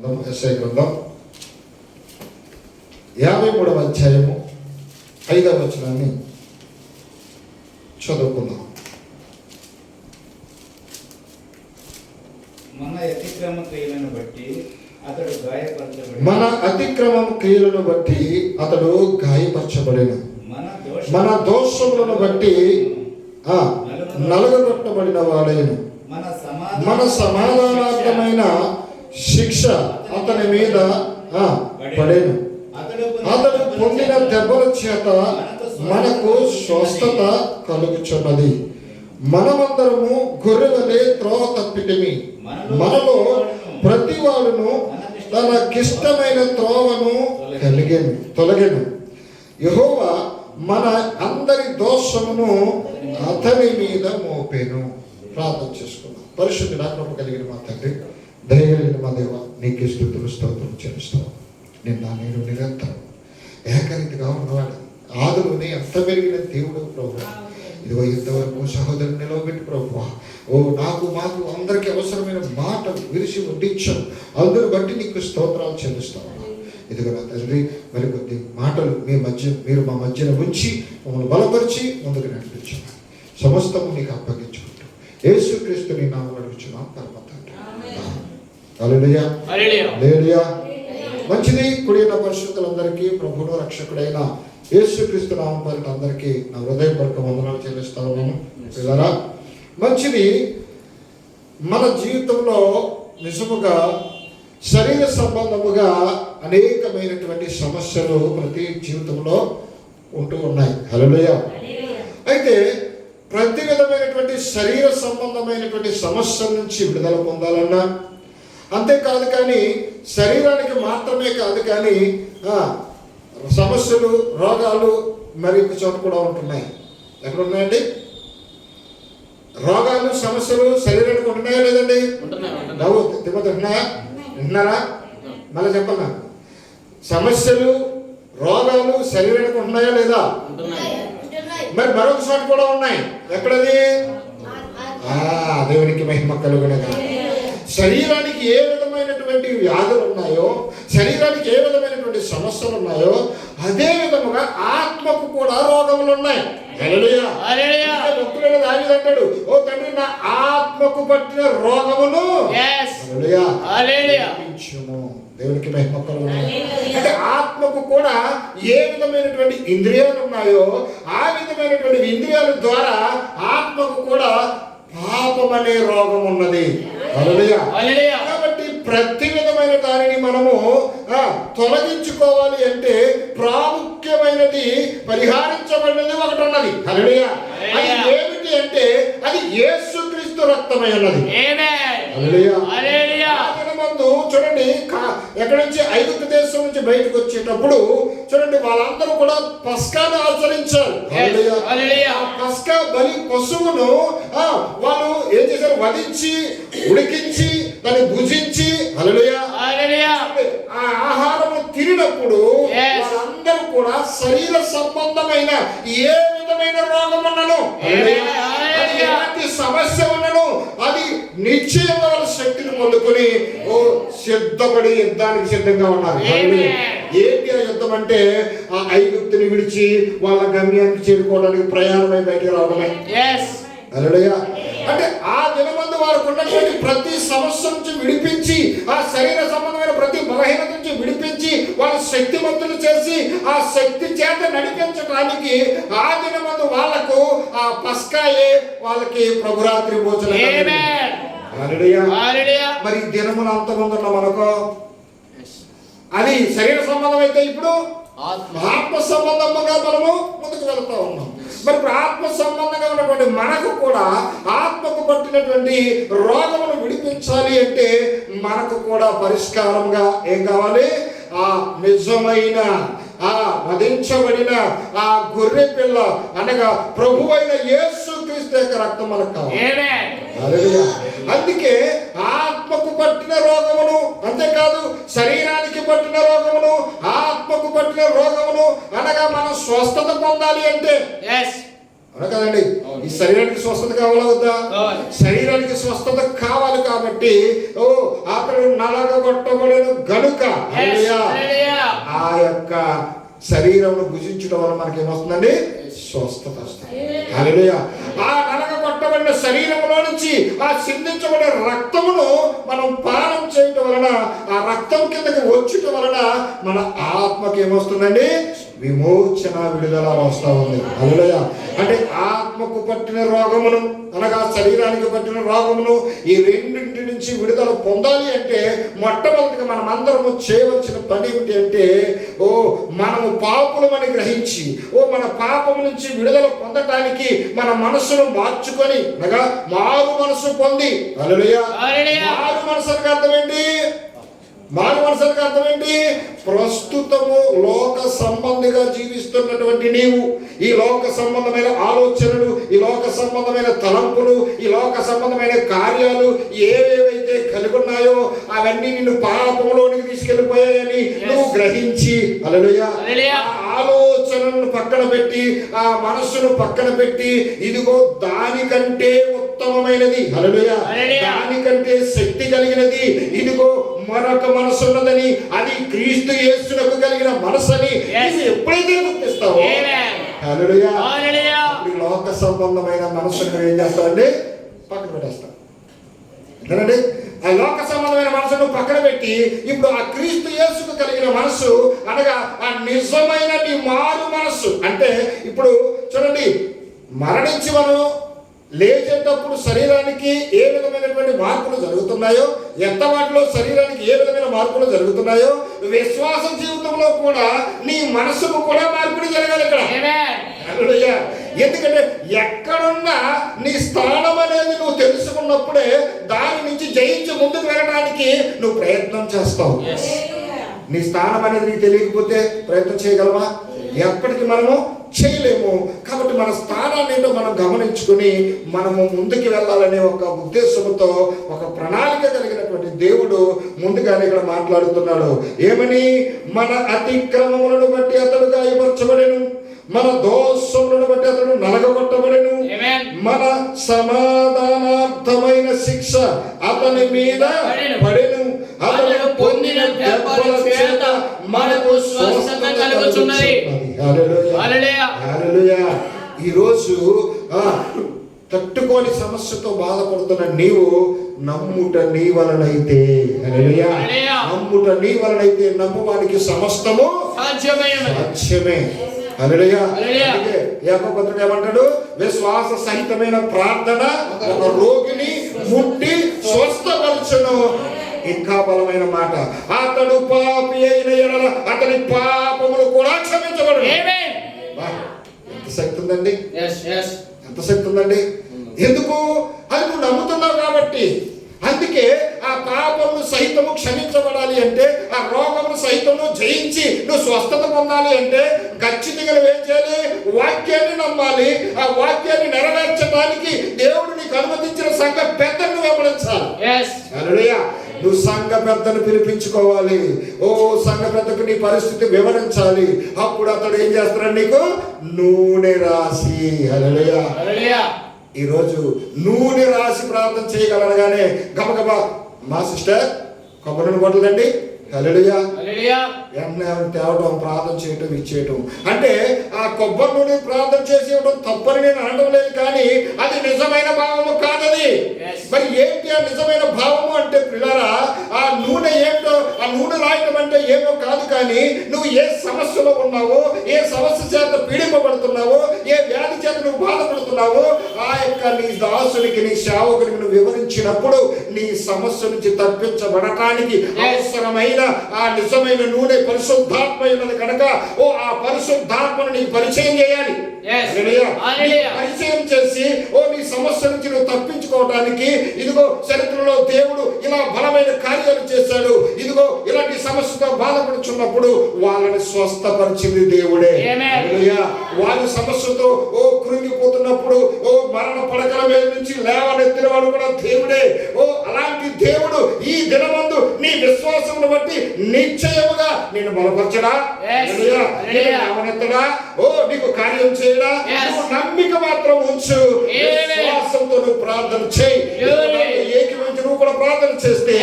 యెషయా గ్రంథం 53వ అధ్యాయము 5వ వచనాన్ని చదువుకుందాం. మన అతిక్రమ క్రియలను బట్టి అతడు గాయపరచబడెను. మన దోషములను బట్టి నలగగొట్టబడిన వాడేను. మన సమాధానార్థమైన శిక్ష అతని మీద పడేను. అతడు పొందిన దెబ్బల చేత మనకు స్వస్థత కలుగుచున్నది. మనమందరము గొర్రెవలే త్రోవ తప్పితిమి. మనలో ప్రతి వాడును తనకిష్టమైన త్రోవను తొలగెను. యెహోవా మన అందరి దోషమును అతని మీద మోపెను. ప్రార్థన చేసుకున్నాం. పరిశుద్ధుడా, కృప కలిగిన మా తండ్రి, దయగలిగిన మా దేవ, నీకే స్తుతులు స్తోత్రం చెల్లిస్తాం. నిన్న నేను నిరంతరం ఏకరీతిగా ఉన్నవాడు, ఆదిలోనే అంత పెరిగిన దేవుడు ప్రభువా. ఇదిగో ఇంతవరకు సహోదరుని నిలవబెట్టి ప్రభువా, నాకు మాకు అందరికీ అవసరమైన మాటలు విరిసి వడ్డించాం. అందును బట్టి నీకు స్తోత్రాలు చెల్లిస్తాం. ఇదిగో నా తండ్రి, మరి కొద్ది మాటలు మీరు మా మధ్యన ఉంచి మమ్మల్ని బలపరిచి ముందుకు నడిపించాం. సమస్తము నీకు అప్పగించుకుంటూ యేసుక్రీస్తుని నామములో అడుగుచున్నాం పరమ తండ్రి. హల్లెలూయా, హల్లెలూయా. మంచిది. కూడిన పరిశుద్ధులందరికీ ప్రభువును రక్షకుడైన యేసుక్రీస్తు నామం పేరిట అందరికీ నా హృదయపూర్వక వందనాలు చెల్లిస్తా ఉన్నాను. పిల్లరా, మంచిది. మన జీవితంలో నిజముగా శరీర సంబంధముగా అనేకమైనటువంటి సమస్యలు ప్రతి జీవితంలో ఉంటూ ఉన్నాయి. హల్లెలూయా. అయితే ప్రతి విధమైనటువంటి శరీర సంబంధమైనటువంటి సమస్యల నుంచి విడుదల పొందాలన్నా, అంతేకాదు కానీ శరీరానికి మాత్రమే కాదు కానీ సమస్యలు, రోగాలు మరి ఒక చోట కూడా ఉంటున్నాయి. ఎక్కడ ఉన్నాయండి? రోగాలు, సమస్యలు శరీరానికి ఉంటున్నాయా లేదండి? నవ్వు తిమ్మతున్నాయా? వింటున్నారా? మళ్ళీ చెప్పన్నా. సమస్యలు, రోగాలు శరీరానికి ఉంటున్నాయా లేదా? మరి మరొక చోట కూడా ఉన్నాయి. ఎక్కడది? దేవునికి మహిమ కలుగునగా. శరీరానికి ఏ విధమైనటువంటి వ్యాధులు ఉన్నాయో, శరీరానికి ఏ విధమైనటువంటి సమస్యలు ఉన్నాయో, అదే విధముగా ఆత్మకు కూడా రోగములు ఉన్నాయి. హల్లెలూయా. భక్తుడైన దావీదు అంటాడు, ఓ తండ్రి, నా ఆత్మకు పట్టిన రోగమును దేవునికి మహిమ కలుగునగా. అంటే ఆత్మకు కూడా ఏ విధమైనటువంటి ఇంద్రియాలు ఉన్నాయో, ఆ విధమైనటువంటి ఇంద్రియాల ద్వారా ఆత్మకు కూడా పాపం అనే రోగం ఉన్నది. హల్లెలూయా. కాబట్టి ప్రతి విధమైన దానిని మనము తొలగించుకోవాలి అంటే ప్రాముఖ్యమైనది, పరిహారించబడినది ఒకటి ఉన్నది. హల్లెలూయా. అది ఏమిటి అంటే అది యేసుక్రీస్తు రక్తమై ఉన్నది. హల్లెలూయా. ముందు చూడండి, ఎక్కడి నుంచి ఐగుప్తు దేశం నుంచి బయటకు వచ్చేటప్పుడు చూడండి, వాళ్ళందరూ కూడా పస్కాను ఆచరించారు. పస్కా బలి పశువును వాళ్ళు ఏం చేశారు? వధించి, ఉడికించి, దాన్ని భుజించి, హల్లెలూయా, ఆ ఆహారము తిరిగినప్పుడు వాళ్ళందరూ కూడా శరీర సంబంధమైన ఏ విధమైన రోగం ఉన్నను, ఎలాంటి సమస్య ఉన్నను, అది నిశ్చయంగా వాళ్ళ శక్తిని పొందుకొని సిద్ధపడి యుద్ధానికి సిద్ధంగా ఉన్నారు. ఏంటి ఆ యుద్ధం అంటే? ఆ ఐగుప్తుని విడిచి వాళ్ళ గమ్యానికి చేరుకోవడానికి ప్రయాణమై బయటకు రావడమే. హల్లెలూయా. అంటే ఆ దినమందు వారికి ఉన్నటువంటి ప్రతి సమస్య నుంచి విడిపించి, ఆ శరీర సంబంధమైన ప్రతి బలహీనత నుంచి విడిపించి, వాళ్ళ శక్తివంతులు చేసి ఆ శక్తి చేత నడిపించడానికి ఆ దినమందు వాళ్లకు ఆ పస్కాయే వాళ్ళకి ప్రభురాత్రి భోజనం. మరి దినమున అంతమంది ఉన్న మనకు అది శరీర సంబంధం అయితే, ఇప్పుడు ఆత్మ సంబంధంగా మనము ముందుకు వెళ్తా ఉన్నాం. మరి ఇప్పుడు ఆత్మ సంబంధంగా ఉన్నటువంటి మనకు కూడా ఆత్మకు పట్టినటువంటి రోగమును విడిపించాలి అంటే మనకు కూడా పరిష్కారంగా ఏం కావాలి? ఆ నిజమైన, ఆ వధించబడిన ఆ గొర్రె పిల్ల అనగా ప్రభువైన యేసుక్రీస్తు యొక్క రక్తం మనకు కావాలి. అందుకే ఆత్మకు పట్టిన రోగమును, అంతేకాదు శరీరానికి పట్టిన రోగమును, ఆత్మకు పట్టిన రోగమును అనగా మనం స్వస్థత పొందాలి అంటే అవునా కదండి? ఈ శరీరానికి స్వస్థత కావాలా వద్దా? శరీరానికి స్వస్థత కావాలి. కాబట్టి అతడు నలగగొట్టబడెను, గనుక హల్లెలూయా హల్లెలూయా. ఆ యొక్క శరీరమును భుజించడం వల్ల మనకి ఏమొస్తుందండి? స్వస్థత వస్తుంది. హల్లెలూయా. ఆ నలగగొట్టబడిన శరీరములో నుంచి ఆ సిందించబడిన రక్తమును మనం పానం చేయటం వలన, ఆ రక్తం కిందకి వచ్చుట వలన మన ఆత్మకి ఏమొస్తుందండి? విమోచన, విడుదల వస్తూ ఉంది. హల్లెలూయా. అంటే ఆత్మకు పట్టిన రోగమును అనగా శరీరానికి పట్టిన రోగమును ఈ రెండింటి నుంచి విడుదల పొందాలి అంటే మొట్టమొదటిగా మనం అందరము చేయవలసిన పని ఏమిటి అంటే, మనము పాపులమని గ్రహించి మన పాపము నుంచి విడుదల పొందటానికి మన మనసును మార్చుకొని అనగా మారు మనసు పొంది. హల్లెలూయా. మారు మనసు అనగా అర్థం ఏంటి? మారు మనసు అనగా అర్థం ఏంటి? ప్రస్తుతము లోక సంబంధిగా జీవిస్తున్నటువంటి నీవు ఈ లోక సంబంధమైన ఆలోచనలు, ఈ లోక సంబంధమైన తలంపులు, ఈ లోక సంబంధమైన కార్యాలు ఏవేవైతే కలిగి ఉన్నాయో అవన్నీ నిన్ను పాపంలోనికి తీసుకెళ్లిపోయాయని నువ్వు గ్రహించి హల్లెలూయా ఆలోచనలను పక్కన పెట్టి, ఆ మనస్సును పక్కన పెట్టి, ఇదిగో దానికంటే ఉత్తమమైనది హల్లెలూయా, దానికంటే శక్తి కలిగినది ఇదిగో మరొక మనసు ఉన్నదని, అది క్రీస్తు యేసునకు కలిగిన మనసని ఎప్పుడైతే గుర్తిస్తావో హల్లెలూయా ఈ లోక సంబంధమైన మనసును ఏం చేస్తావండి? పక్కన పెట్టేస్తాం. ఎందుకంటే ఆ లోక సంబంధమైన మనసును పక్కన పెట్టి ఇప్పుడు ఆ క్రీస్తు యేసుకు కలిగిన మనసు అనగా ఆ నిజమైన నీ మారు మనస్సు అంటే, ఇప్పుడు చూడండి, మరణించి మనం లేచేటప్పుడు శరీరానికి ఏ విధమైనటువంటి మార్పులు జరుగుతున్నాయో, వాటిలో శరీరానికి ఏ విధమైన మార్పులు జరుగుతున్నాయో, విశ్వాస జీవితంలో కూడా నీ మనసుకు కూడా మార్పులు జరగాలి ఇక్కడ. హల్లెలూయా. ఎందుకంటే ఎక్కడున్నా నీ స్థానం అనేది నువ్వు తెలుసుకున్నప్పుడే దాని నుంచి జయించి ముందుకు వెళ్ళడానికి నువ్వు ప్రయత్నం చేస్తావు. నీ స్థానం అనేది నీకు తెలియకపోతే ప్రయత్నం చేయగలమా? ఎప్పటికీ మనము చేయలేము. కాబట్టి మన స్థానాన్ని ఏంటో మనం గమనించుకుని మనము ముందుకు వెళ్ళాలనే ఒక ఉద్దేశంతో ఒక ప్రణాళిక కలిగినటువంటి దేవుడు ముందుగానే ఇక్కడ మాట్లాడుతున్నాడు. ఏమని? మన అతిక్రమములను బట్టి అతడు గాయపరచబడెను, మన దోషములను బట్టి అతడు నలగగొట్టబడెను, మన సమాధానార్థమైన శిక్ష అతని మీద పడెను, అతడు పొందిన దెబ్బల చేత మనకు స్వస్థత కలుగుచున్నది. హల్లెలూయా. హల్లెలూయా. ఈరోజు తట్టుకోని సమస్యతో బాధపడుతున్న నీవు నమ్ముట నీ వలనైతే, హల్లెలూయా, నమ్ముట నీ వలనైతే నమ్మువానికి సమస్తము సాధ్యమే. హల్లెలూయా. యాకోబు పత్రిక ఏమంటాడు? విశ్వాస సహితమైన ప్రార్థన ఒక రోగిని ముట్టి స్వస్థపరచును. ఇంకా బలమైన మాట, అతడు పాపి అయిన ఎడల అతని పాపములు కూడా క్షమించబడును. ఎంత శక్తి ఉందండి, ఎంత శక్తి ఉందండి. ఎందుకు? అది నువ్వు నమ్ముతున్నావు కాబట్టి. అందుకే ఆ పాపమును సహితము క్షమించబడాలి అంటే, ఆ రోగమును సహితము జయించి నువ్వు స్వస్థత పొందాలి అంటే ఖచ్చితంగా ఏం చేయాలి? వాక్యాన్ని నమ్మాలి. ఆ వాక్యాన్ని నెరవేర్చడానికి దేవుడు నీకు అనుమతించిన సంఘ పెద్దను వెంబడించాలి. హల్లెలూయా. నువ్వు సంఘ పెద్దను పిలిపించుకోవాలి. సంఘ పెద్దకు నీ పరిస్థితి వివరించాలి. అప్పుడు అతడు ఏం చేస్తాడు? నీకు నూనె రాసి. హల్లెలూయా. ఈరోజు నూనె రాసి ప్రార్థన చేయగలగానే గబగబా మా సిస్టర్ కొబ్బరి నూనె కొట్టదండి. హల్లెలూయా. తేవటం, ప్రార్థన చేయటం, ఇచ్చేయటం అంటే ఆ కొబ్బరి నూనె ప్రార్థన చేసి ఇవ్వడం తప్పని నేను అనడం లేదు, కానీ అది నిజమైన భావము కాదది. మరి ఏంటి ఆ నిజమైన భావము అంటే పిల్లరా, ఆ నూనె ఏంటో, ఆ నూనె రాయటం అంటే ఏమో కాదు, కానీ నువ్వు ఏ సమస్యలో ఉన్నావో, ఏ సమస్య చేత పీడింపబడుతున్నావో, ఏ వ్యాధి చేత నువ్వు బాధపడుతున్నావో, ఆ యొక్క నీ దాసునికి, నీ సేవకునికి నువ్వు వివరించినప్పుడు నీ సమస్య నుంచి తప్పించబడటానికి అవసరమైన ఆ నిజమైన నూనె పరిశుద్ధాత్మ ఉన్నది కనుక ఆ పరిశుద్ధాత్మను నీకు పరిచయం చేయాలి. పరిచయం చేసి నీ సమస్య నుంచి నువ్వు తప్పించుకోవడానికి, ఇదిగో చరిత్రలో దేవుడు ఇలా బలమైన కార్యాలు చేశాడు, ఇదిగో ఇలాంటి సమస్యతో బాధపడుచున్నప్పుడు వాళ్ళని స్వస్థపరిచింది దేవుడే. వాళ్ళ సమస్యతో కృంగిపోతున్నప్పుడు మరణ పడకల మీద నుంచి లేవనెత్తిన వాడు కూడా దేవుడే. అలాంటి దేవుడు ఈ దినమందు నీ విశ్వాసమును బట్టి నిశ్చయముగా నిన్ను బలపరచడా, లేవనెత్తడా, నీకు కార్యం చేయడా. నువ్వు నమ్మిక మాత్రం ఉంచు, విశ్వాసంతో నువ్వు ప్రార్థన చేయి. ఏకీవించి నువ్వు కూడా ప్రార్థన చేస్తే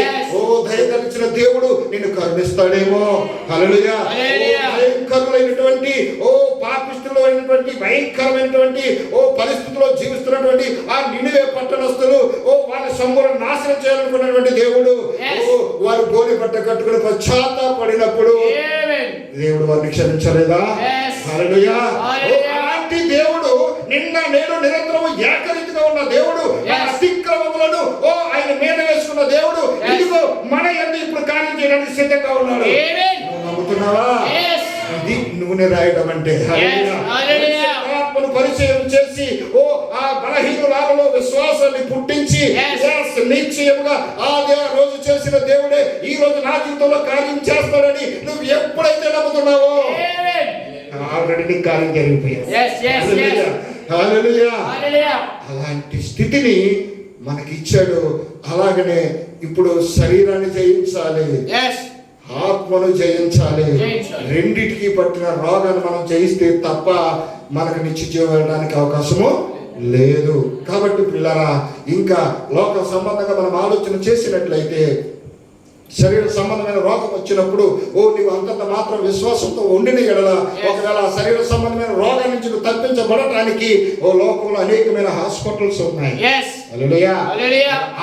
దయతలిచిన దేవుడు నిన్ను కరుణిస్తాడేమో. హల్లెలూయా. భయంకరులైనటువంటి పాపిష్టులు అయినటువంటి భయంకరమైనటువంటి పరిస్థితుల్లో జీవిస్తున్నటువంటి ఆ నినివే పట్టణస్తులు వాళ్ళ సొమ్మును నాశనం చేయాలనుకున్నటువంటి దేవుడు వారు గోనె పట్ట కట్టుకుని పశ్చాత్తాపడినప్పుడు దేవుడు వారిని క్షమించలేదా? హల్లెలూయా. అలాంటి దేవుడు నిన్న నేడు నిరంతరం ఏకరీతిగా ఉన్న దేవుడు, అతిక్రమములను ఆయన మీద వేసుకున్న దేవుడు ఇదిగో మన యందు ఇప్పుడు కార్యం చేయడానికి సిద్ధంగా ఉన్నాడు. నమ్ముతున్నావా? ఇది నూనె రాయడం అంటే. ఆత్మను పరిచయం చేసి ఆ బలహీనులలో విశ్వాసాన్ని పుట్టించి నిశ్చయముగా ఆ రోజు చేసిన దేవుడే ఈ రోజు నా జీవితంలో కార్యం చేస్తాడని నువ్వు ఎప్పుడైతే నమ్ముతున్నావో ఆల్రెడీ నీకు కార్యం జరిగిపోయింది. అలాంటి స్థితిని మనకి ఇచ్చాడు. అలాగనే ఇప్పుడు శరీరాన్ని జయించాలి, ఆత్మను జయించాలి. రెండిటికి పట్టిన రోగాన్ని మనం జయిస్తే తప్ప మనకు నిత్య వెళ్ళడానికి అవకాశము లేదు. కాబట్టి పిల్లరా, ఇంకా లోక సంబంధంగా మనం ఆలోచన చేసినట్లయితే శరీర సంబంధమైన రోగం వచ్చినప్పుడు నీవు అంతంత మాత్రం విశ్వాసంతో ఉండిన ఎడల ఒకవేళ శరీర సంబంధమైన రోగం నుంచి నువ్వు తప్పించబడటానికి లోకంలో అనేకమైన హాస్పిటల్స్ ఉన్నాయి. హల్లెలూయా.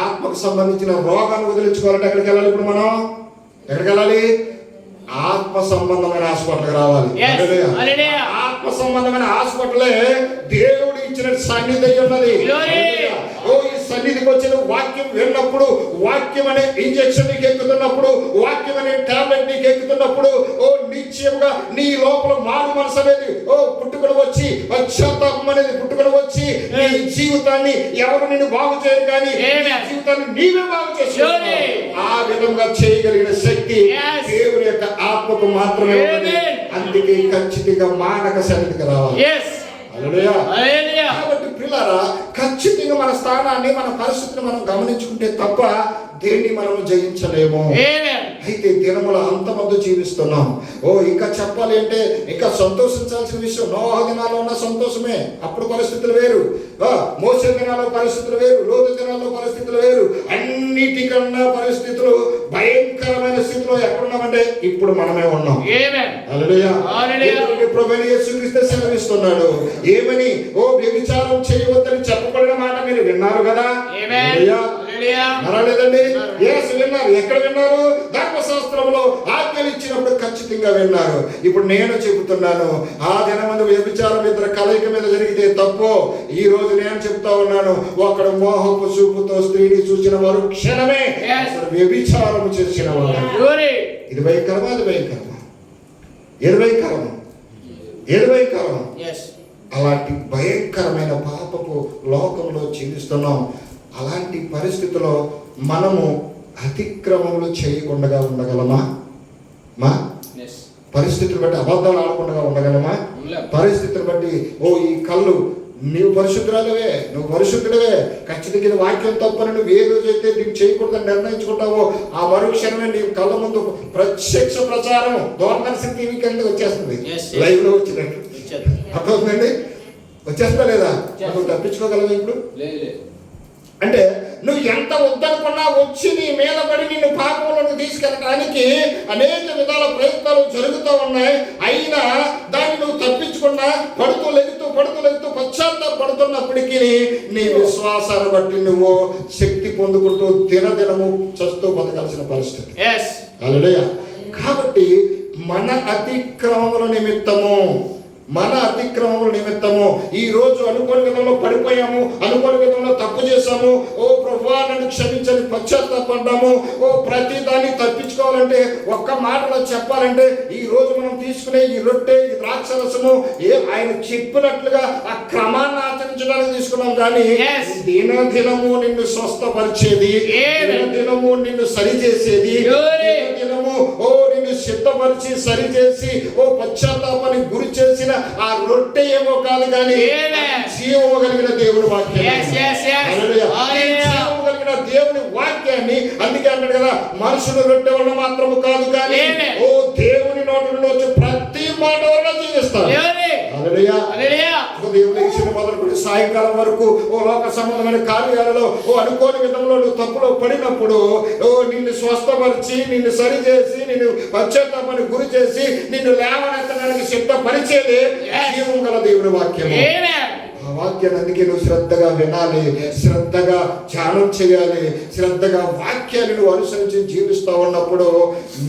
ఆత్మకు సంబంధించిన రోగాన్ని వదిలించుకోవాలంటే ఎక్కడికి వెళ్ళాలి? ఇప్పుడు మనం ఎక్కడికి వెళ్ళాలి? ఆత్మ సంబంధమైన హాస్పిటల్కి రావాలి. ఆత్మ సంబంధమైన హాస్పిటలే దేవుడు ఇచ్చిన సన్నిధి ఉన్నది. ఈ సన్నిధికి వచ్చిన వాక్యం విన్నప్పుడు, వాక్యం అనే ఇంజెక్షన్ నీకు ఎక్కుతున్నప్పుడు, వాక్యం అనే టాబ్లెట్ నీకు ఎక్కుతున్నప్పుడు నిశ్చయంగా నీ లోపల మారు మనసు అనేది పుట్టుకొని వచ్చి, పశ్చాత్తాపం అనేది పుట్టుకొని వచ్చి నీ జీవితాన్ని ఎవరు నిన్ను బాగు చేయరు కానీ జీవితాన్ని నీవే బాగు చేసి ఆ విధంగా చేయగలిగిన శక్తి దేవుని యొక్క ఆత్మకు మాత్రమే ఉన్నది. అందుకే ఖచ్చితంగా మానక సన్నిధికి రావాలి. కాబట్టి పిల్లరా, ఖచ్చితంగా మన స్థానాన్ని, మన పరిస్థితిని మనం గమనించుకుంటే తప్ప దేన్ని మనం జయించలేము. అయితే దినముల అంతమందు జీవిస్తున్నాం. ఇంకా చెప్పాలి అంటే ఇంకా సంతోషించాల్సిన విషయం, నోహ దినాల్లో ఉన్న సంతోషమే. అప్పుడు పరిస్థితులు వేరు, మోసే దినాల్లో పరిస్థితులు వేరు, లోతు దినాల్లో పరిస్థితులు వేరు. అన్నిటికన్నా పరిస్థితులు భయంకరమైన స్థితిలో ఎక్కడున్నామంటే ఇప్పుడు మనమే ఉన్నాం. హల్లెలూయా. ప్రభువైన యేసుక్రీస్తు సెలవిస్తున్నాడు ఏమని? వ్యభిచారం చేయవద్దని చెప్పబడిన మాట మీరు విన్నారు కదా. లేదండి, విన్నారు. ఎక్కడ విన్నారు? ధర్మశాస్త్రంలో ఆజ్ఞలు ఇచ్చినప్పుడు ఖచ్చితంగా విన్నారు. ఇప్పుడు నేను చెబుతున్నాను, ఆ దినమందు వ్యభిచారం ఇద్దరు కలయిక మీద జరిగితే తప్పు. ఈ రోజు నేను చెప్తా ఉన్నాను, ఒకడు మోహపు చూపుతో స్త్రీని చూసిన వారు క్షణమే వ్యభిచారం చేసిన వారు. ఇది భయంకరమా? అది భయంకరమా? ఏది భయంకరం? అలాంటి భయంకరమైన పాపపు లోకంలో జీవిస్తున్నాం. అలాంటి పరిస్థితుల్లో మనము అతిక్రమములు చేయకుండా ఉండగలమా? పరిస్థితులు బట్టి అబద్ధాలు ఆడకుండా ఉండగలమా? పరిస్థితులు బట్టి ఈ కళ్ళు నీవు పరిశుద్ధురాలవే, నువ్వు పరిశుద్ధుడవే, ఖచ్చితంగా వాక్యం తప్పని నువ్వు ఏ రోజైతే నీకు చేయకూడదని నిర్ణయించుకుంటావో ఆ మరుక్షణమే నీ కళ్ళ ముందు ప్రత్యక్ష ప్రచారం దూరదర్శన్ టీవీ కింద వచ్చేస్తుంది. లైవ్ లో వచ్చినట్టు అర్థమవుతుందండి. వచ్చేస్తా లేదా? నువ్వు తప్పించుకోగలవా ఇప్పుడు? అంటే నువ్వు ఎంత వద్దనుకున్నా వచ్చి నీ మీద పడి నిన్ను పాపంలోకి తీసుకెళ్ళడానికి అనేక విధాల ప్రయత్నాలు జరుగుతూ ఉన్నాయి. అయినా దాన్ని నువ్వు తప్పించకుండా పడుతూ లెగుతూ పడుతున్నప్పటికీ నీ విశ్వాసాన్ని బట్టి నువ్వు శక్తి పొందుకుంటూ దినదినము చస్తూ బతకాల్సిన పరిస్థితి. హల్లెలూయా. కాబట్టి మన అతిక్రమముల నిమిత్తము ఈ రోజు అనుకోని విధంలో పడిపోయాము, అనుకోని విధంలో తప్పు చేశాము. ప్రభువా నన్ను క్షమించని పశ్చాత్తాపడ్డాము. ప్రతి దాన్ని తప్పించుకోవాలంటే ఒక్క మాటలో చెప్పాలంటే ఈ రోజు మనం తీసుకునే ఈ రొట్టె, ఈ ద్రాక్షరసము ఆయన చెప్పినట్లుగా ఆ క్రమాన్ని ఆచరించడానికి తీసుకున్నాం. కానీ దినదినము నిన్ను స్వస్థపరిచేది, దినదినము నిన్ను సరిచేసేది, దినదినము నిన్ను సిద్ధపరిచి సరిచేసి పశ్చాత్తాపానికి గురి చేసిన ఆ రొట్టె ఏమో కాదు కానీ జీవము కలిగిన దేవుడు వాక్యం. జీవము కలిగిన దేవుని వాక్యాన్ని, అందుకే అంటాడు కదా, మనుషులు రొట్టె వలన మాత్రము కాదు కానీ Amen. ఓ దేవుని నోటి నుండి వచ్చే ప్రతి మాట వలన జీవిస్తారు. హల్లెలూయా. ఉదయం లేచిన మొదలుకొని సాయంకాలం వరకు ఓ లోక సంబంధమైన కార్యాలలో ఓ అనుకోని విధంలో నువ్వు తప్పులో పడినప్పుడు ఓ నిన్ను స్వస్థపరిచి, నిన్ను సరిచేసి, నిన్ను పశ్చాత్తాపాన్ని గురి చేసి, నిన్ను లేవనెత్తడానికి సిద్ధపరిచేది జీవం గల దేవుని వాక్యము. ఆ వాక్యాన్ని అందుకే నువ్వు శ్రద్ధగా వినాలి, శ్రద్ధగా ధ్యానం చేయాలి, శ్రద్ధగా వాక్యాన్ని నువ్వు అనుసరించి జీవిస్తూ ఉన్నప్పుడు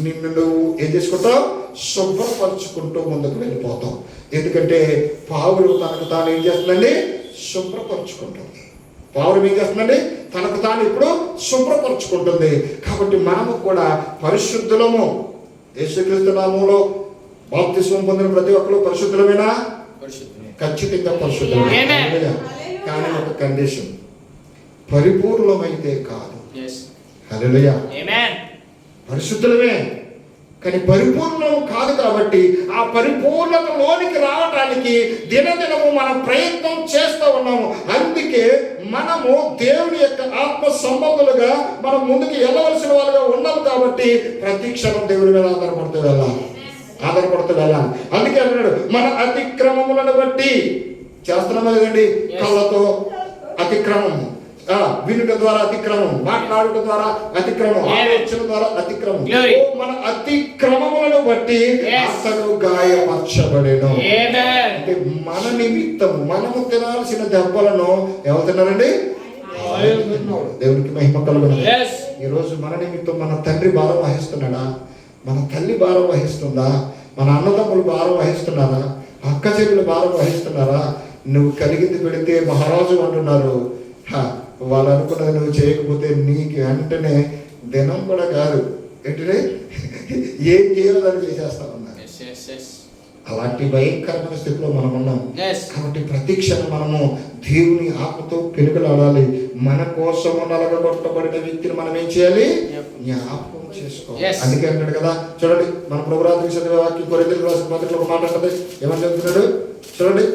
నిన్ను నువ్వు ఏం చేసుకుంటావు, శుభ్రపరచుకుంటూ ముందుకు వెళ్ళిపోతావు. ఎందుకంటే పావులు తనకు తాను ఏం చేస్తుందండి, శుభ్రపరచుకుంటుంది. పావులు ఏం చేస్తుందండి, తనకు తాను ఇప్పుడు శుభ్రపరచుకుంటుంది. కాబట్టి మనము కూడా పరిశుద్ధులము. యేసుక్రీస్తు నామములో బాప్తిస్మం పొందిన ప్రతి ఒక్కరు పరిశుద్ధులమేనా? ఖచ్చితంగా పరిశుద్ధులమే. కానీ ఒక కండిషన్, పరిపూర్ణమైతే కాదు. హల్లెలూయా. పరిశుద్ధులమే కానీ పరిపూర్ణం కాదు. కాబట్టి ఆ పరిపూర్ణతలోనికి రావడానికి దినదినము మనం ప్రయత్నం చేస్తూ ఉన్నాము. అందుకే మనము దేవుని యొక్క ఆత్మ సంబంధులుగా మనం ముందుకు వెళ్ళవలసిన వాళ్ళుగా ఉన్నాము. కాబట్టి ప్రతి క్షణం దేవుని మీద ఆధారపడుతూ వెళ్ళాలి. అందుకే అన్నాడు, మన అతిక్రమములను బట్టి చేస్తున్నాము కదండి. కళ్ళతో అతిక్రమము, వినుట ద్వారా అతిక్రమం, మాట్లాడుట ద్వారా అతిక్రమం, ఆలోచన ద్వారా అతిక్రమం. మన అతిక్రమములను బట్టి అతడు గాయపరచబడెను. అంటే మన నిమిత్తం మనము తినాల్సిన దెబ్బలను ఎవరు తిన్నారండి? దేవునికి మహిమ కలుగును. ఈ రోజు మన నిమిత్తం మన తండ్రి భారం వహిస్తున్నాడా? మన తల్లి భారం వహిస్తుందా? మన అన్నదమ్ములు భారం వహిస్తున్నారా? అక్క చెల్లెలు భారం వహిస్తున్నారా? నువ్వు కలిగింది పెడితే మహారాజు అంటున్నారు. వాళ్ళు అనుకున్నది నువ్వు చేయకపోతే నీకు వెంటనే దినం కూడా కాదు, ఏంటంటే ఏం చేయాలో దాన్ని చేసేస్తా ఉన్నారు. అలాంటి భయంకరమైన స్థితిలో మనం ఉన్నాం. కాబట్టి ప్రతి క్షణం మనము దేవుని ఆత్మతో పెనుగులాడాలి. మన కోసము నలగొట్టబడిన వ్యక్తిని మనం ఏం చేయాలి? జ్ఞాపకం చేసుకోవాలి. అందుకే అంటాడు కదా, చూడండి మన ప్రభురాత్రి చదివే వాక్యం కొరింథీయులకు రాసిన పత్రికలో ఒక మాట ఉంటుంది. ఏమని చెప్తున్నాడు చూడండి,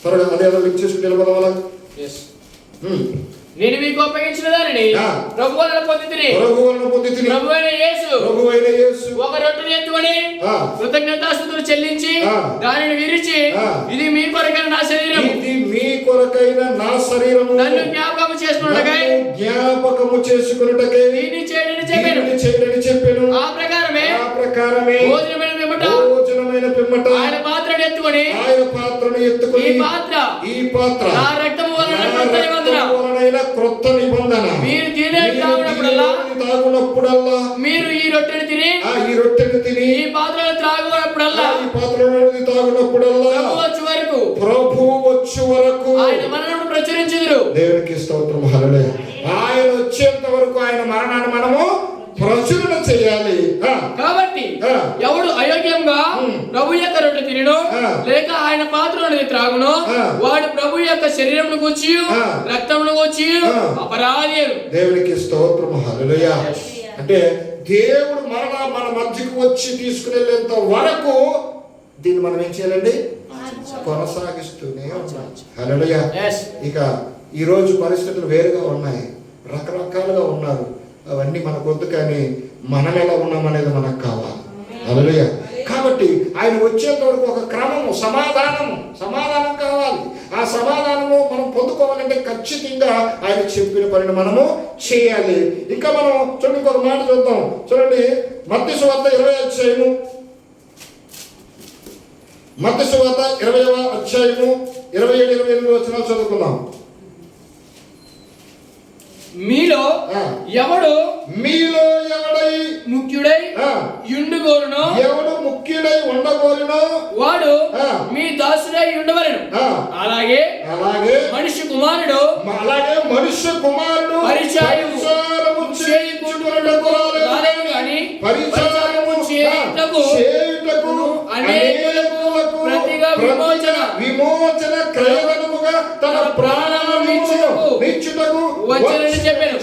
త్వరగా అదే లింక్ చేసుకుంటే వెళ్ళిపోదాం. నేను మీకు అప్పగించిన దానిని ప్రభువులను పొందితిని. ప్రభువైన యేసు ఒక రొట్టెను ఎత్తుకొని కృతజ్ఞతాస్తుతులు చెల్లించి దానిని విరిచి, ఇది మీ కొరకైన నా శరీరం, నన్ను జ్ఞాపకము చేసుకొనుటకై దీన్ని చేయడని చెప్పాను. ఆ ప్రకారమే భోజనమైన పిమ్మట ఆయన పాత్రను ఎత్తుకొని ఈ పాత్ర నా రక్తము వలన క్రొత్త నిబంధన మీరు తాగునప్పుడల్లా మీరు ఈ రొట్టెను తిని ఈ పాత్రను తాగునప్పుడల్లా ప్రభు వచ్చు వరకు ఆయన మరణం ప్రచురించుదురు. దేవునికి స్తోత్రం. హల్లెలూయా. ఆయన వచ్చేంత వరకు ఆయన మరణాన్ని మనము ప్రచురణ చేయాలి. కాబట్టి ఎవడు అయోగ్యంగా ప్రభు యొక్క రొట్టె తినను లేక ఆయన పాత్రను త్రాగును వాడు ప్రభు యొక్క శరీరమును గూర్చి రక్తమును గూర్చి అపరాధి. దేవునికి స్తోత్రం. హల్లెలూయా. అంటే దేవుడు మరలా మన మధ్యకు వచ్చి తీసుకునేంత వరకు దీన్ని మనం ఏం చేయాలండి? కొనసాగిస్తూనే ఉన్నాం. హల్లెలూయా. ఇక ఈ రోజు పరిస్థితులు వేరుగా ఉన్నాయి, రకరకాలుగా ఉన్నారు. అవన్నీ మనకొద్దు, కానీ మనం ఎలా ఉన్నామనేది మనకు కావాలి. హల్లెలూయా. కాబట్టి ఆయన వచ్చేంత వరకు ఒక క్రమము, సమాధానం కావాలి. ఆ సమాధానము మనం పొందుకోవాలంటే ఖచ్చితంగా ఆయన చెప్పిన పనిని మనము చేయాలి. ఇంకా మనం చూడండి, ఇంకొక మాట చూద్దాం. చూడండి, మత్తయి సువార్త 20వ అధ్యాయము, మత్తయి సువార్త 20వ అధ్యాయము 27-28 వచనాలు చదువుకుందాం. మీలో ఎవడై ముఖ్యుడై యుండుగోరునో, ఎవడు ముఖ్యుడై ఉండగోరునో వాడు మీ దాసుడై ఉండవలెను. అలాగే మనుష్య కుమారుడు పరిచారము చేయుటకు అనేకులకు ప్రతిగా విమోచన క్రయధనముగా తన ప్రాణాలను ఇచ్చుటకు వచ్చానని చెప్పాను.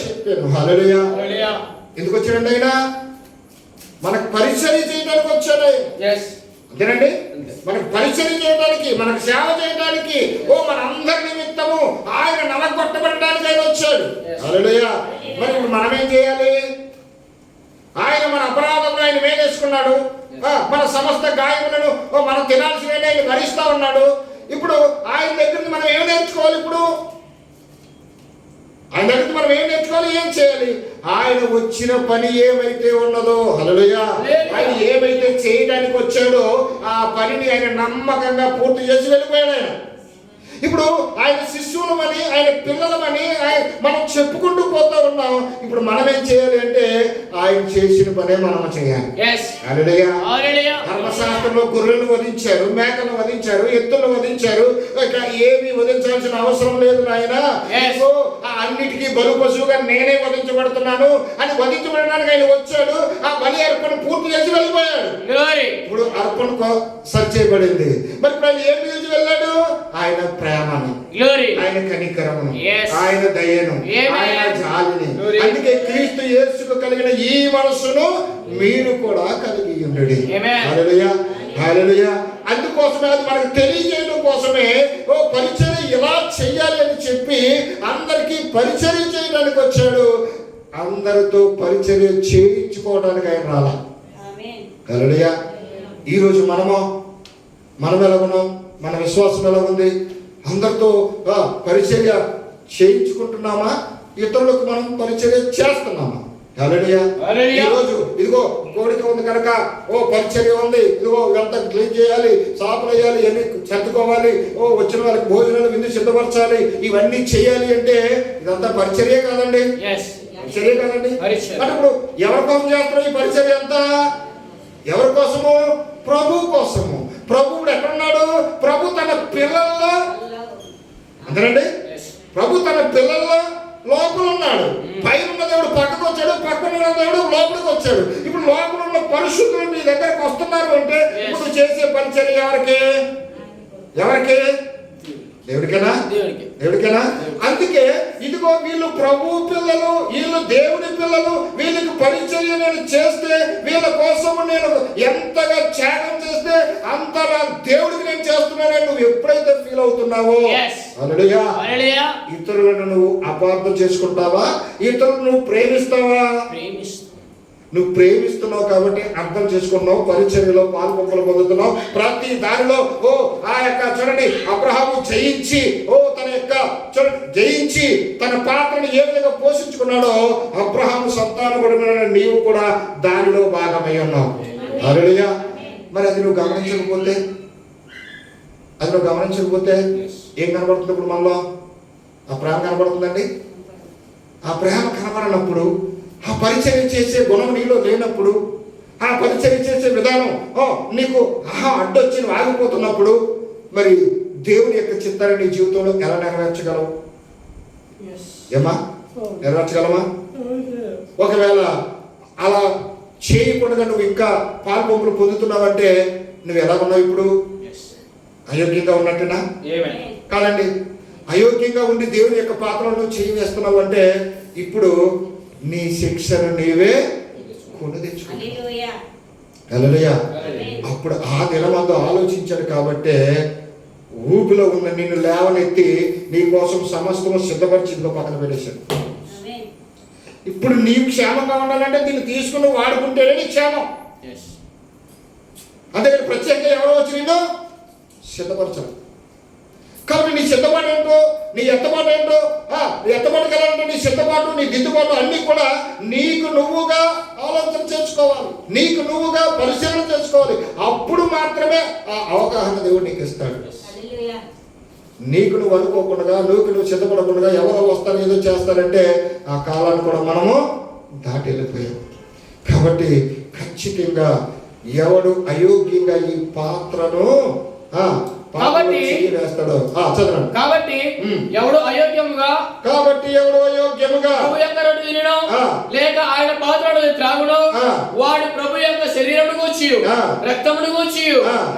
హల్లెలూయా. ఎందుకు వచ్చాడండి ఆయన? మనకు పరిచర్య చేయడానికి వచ్చాడు. అంతేనండి. మనకు పరిచయం చేయడానికి, మనకు సేవ చేయడానికి, మన అందరి నిమిత్తము ఆయన నలగొట్టబడడానికి ఆయన వచ్చాడు. హల్లెలూయా. మరి ఇప్పుడు మనం ఏం చేయాలి? ఆయన మన అపరాధములు ఆయన వేలేసుకున్నాడు. మన సమస్త గాయములను మనం తినాల్సిన ఆయన భరిస్తా ఉన్నాడు. ఇప్పుడు ఆయన దగ్గర మనం ఏం నేర్చుకోవాలి? ఇప్పుడు ఆయన దగ్గర మనం ఏం నేర్చుకోవాలి? ఏం చేయాలి? ఆయన వచ్చిన పని ఏమైతే ఉన్నదో, హల్లెలూయా, ఆయన ఏమైతే చేయడానికి వచ్చాడో ఆ పనిని ఆయన నమ్మకంగా పూర్తి చేసి వెళ్ళిపోయాడు ఆయన. ఇప్పుడు ఆయన శిష్యులమని, ఆయన పిల్లలమని మనం చెప్పుకుంటూ పోతా ఉన్నాం. ఇప్పుడు మనం ఏం చేయాలి అంటే ఆయన చేసిన పనే మనం చేయాలి. హల్లెలూయా. ధర్మశాస్త్రంలో గొర్రెలు వధించారు, మేకలు వధించారు, ఎత్తులు వధించారు. ఏమీ వధించాల్సిన అవసరం లేదు నాయన, అన్నిటికీ బలు పశువుగా నేనే వధించబడుతున్నాను అని వధించబడడానికి ఆయన వచ్చాడు. ఆ బలి అర్పణ పూర్తి చేసి వెళ్ళిపోయాడు. ఇప్పుడు అర్పణ సరి చేయబడింది. మరి ఇప్పుడు ఆయన ఏం చేసి వెళ్ళాడు? ఆయన ప్రేమను, ఆయన కనికరమును, ఆయన దయను, ఆయన జాలిని. అందుకే క్రీస్తు యేసుకు కలిగిన ఈ మనస్సును మీరు కూడా కలిగి ఉండండి. హల్లెలూయా, హల్లెలూయా. అందుకోసమే, అది మనకు తెలియజేయడం కోసమే పరిచర్య ఇలా చెయ్యాలి అని చెప్పి అందరికీ పరిచర్య చేయడానికి వచ్చాడు. అందరితో పరిచర్య చేయించుకోవడానికి ఆయన రాలా. హల్లెలూయా. ఈరోజు మనం ఎలా ఉన్నాం? మన విశ్వాసం ఎలా ఉంది? అందరితో పరిచర్య చేయించుకుంటున్నామా? ఇతరులకు మనం పరిచర్య చేస్తున్నామా? హల్లెలూయా. ఈరోజు ఇదిగో కోడిక ఉంది కనుక పరిచర్య ఉంది, ఇదిగో ఇదంతా క్లీన్ చేయాలి, సాపులు వేయాలి, ఇవన్నీ సర్దుకోవాలి, వచ్చిన వాళ్ళకి భోజనాలు విందు సిద్ధపరచాలి, ఇవన్నీ చేయాలి అంటే ఇదంతా పరిచర్య కాదండి? పరిచర్య కాదండి. అంటే ఇప్పుడు ఎవరి కోసం చేస్తున్నాం ఈ పరిచర్య అంతా? ఎవరి కోసము? ప్రభు కోసము. ప్రభువుడు ఎక్కడున్నాడు? ప్రభు తన పిల్లల్లో, అంతేనండి, ప్రభు తన పిల్లల్లో లోపల ఉన్నాడు. పైన ఉన్న దేవుడు పక్కకు వచ్చాడు, పక్కన ఉన్న దేవుడు లోపలికి వచ్చాడు. ఇప్పుడు లోపల ఉన్న పరిశుద్ధులు నీ దగ్గరకు వస్తున్నారు అంటే ఇప్పుడు చేసే పరిచర్య ఎవరికి? ఎవరికి? దేవుడికేనా? దేవుడికేనా? అందుకే ఇదిగో వీళ్ళు ప్రభు పిల్లలు, వీళ్ళు దేవుని పిల్లలు, వీళ్ళకి పరిచర్య నేను చేస్తే, వీళ్ళ కోసము నేను ఎంతగా త్యాగం చేస్తే అంతగా దేవుడికి నేను చేస్తున్నానని నువ్వు ఎప్పుడైతే ఫీల్ అవుతున్నావో, హల్లెలూయా, ఇతరులను నువ్వు అపార్థం చేసుకుంటావా? ఇతరులను నువ్వు ప్రేమిస్తావా? నువ్వు ప్రేమిస్తున్నావు కాబట్టి అర్థం చేసుకున్నావు, పరిచర్యలో పాల్పొంపులు పొందుతున్నావు. ప్రతి దానిలో ఆ యొక్క చూడండి, అబ్రహాము జయించి తన యొక్క జయించి తన పాత్రను ఏ విధంగా పోషించుకున్నాడో అబ్రహాము సంతానపడిన నీవు కూడా దానిలో భాగమై ఉన్నావు. హల్లెలూయా. మరి అది నువ్వు గమనించకపోతే ఏం కనబడుతుంది? ఇప్పుడు మనలో ఆ ప్రేమ కనబడుతుందండి. ఆ ప్రేమ కనబడినప్పుడు, ఆ పరిచర్య చేసే గుణం నీలో లేనప్పుడు, ఆ పరిచర్య చేసే విధానం నీకు అడ్డొచ్చి నువ్వు ఆగిపోతున్నప్పుడు, మరి దేవుని యొక్క చిత్తాన్ని నీ జీవితంలో ఎలా నెరవేర్చగలవు? ఏమా నెరవేర్చగలమా? ఒకవేళ అలా చేయకుండా నువ్వు ఇంకా పాల్పొంపులు పొందుతున్నావంటే నువ్వు ఎలా ఉన్నావు? ఇప్పుడు అయోగ్యంగా ఉన్నట్టునా? కాదండి. అయోగ్యంగా ఉండి దేవుని యొక్క పాత్రలను చేయి వేస్తున్నావు అంటే ఇప్పుడు నీ శిక్షను నీవే కొని తెచ్చుకుంటావు. హల్లెలూయా. అప్పుడు ఆ దినమందు ఆలోచించాడు కాబట్టి ఊపిలో ఉన్న నిన్ను లేవనెత్తి నీ కోసం సమస్తము సిద్ధపరిచిందో పక్కన పెట్టేశాడు. ఇప్పుడు నీవు క్షేమంగా ఉండాలంటే దీన్ని తీసుకుని వాడుకుంటేనే నీ క్షేమం. అందుకని ప్రత్యేకంగా ఎవరో వచ్చి నిన్ను సిద్ధపరచాలి. కాబట్టి నీ సిద్ధపాటు ఏంటో, నీ ఎత్తబాటు ఏంటో, ఎత్తబాటు కలాలంటే నీ సిద్ధపాటు, నీ దిద్దుబాటు అన్నీ కూడా నీకు నువ్వుగా ఆలోచన చేసుకోవాలి, నీకు నువ్వుగా పరిశీలన చేసుకోవాలి. అప్పుడు మాత్రమే ఆ అవగాహన దేవుడు నీకు ఇస్తాడు. నీకు నువ్వు అనుకోకుండా, నువ్వు సిద్ధపడకుండా ఎవరో వస్తారు ఏదో చేస్తారంటే ఆ కాలాన్ని కూడా మనము దాటి వెళ్ళిపోయాం. కాబట్టి ఖచ్చితంగా ఎవడు అయోగ్యంగా ఈ పాత్రను కాబట్టి ఎవడు అయోగ్యముగా ప్రభు యొక్క రొట్టె తినను లేక ఆయన పాత్రను త్రాగును వాడు ప్రభు యొక్క శరీరమును గూర్చి రక్తమును గూర్చి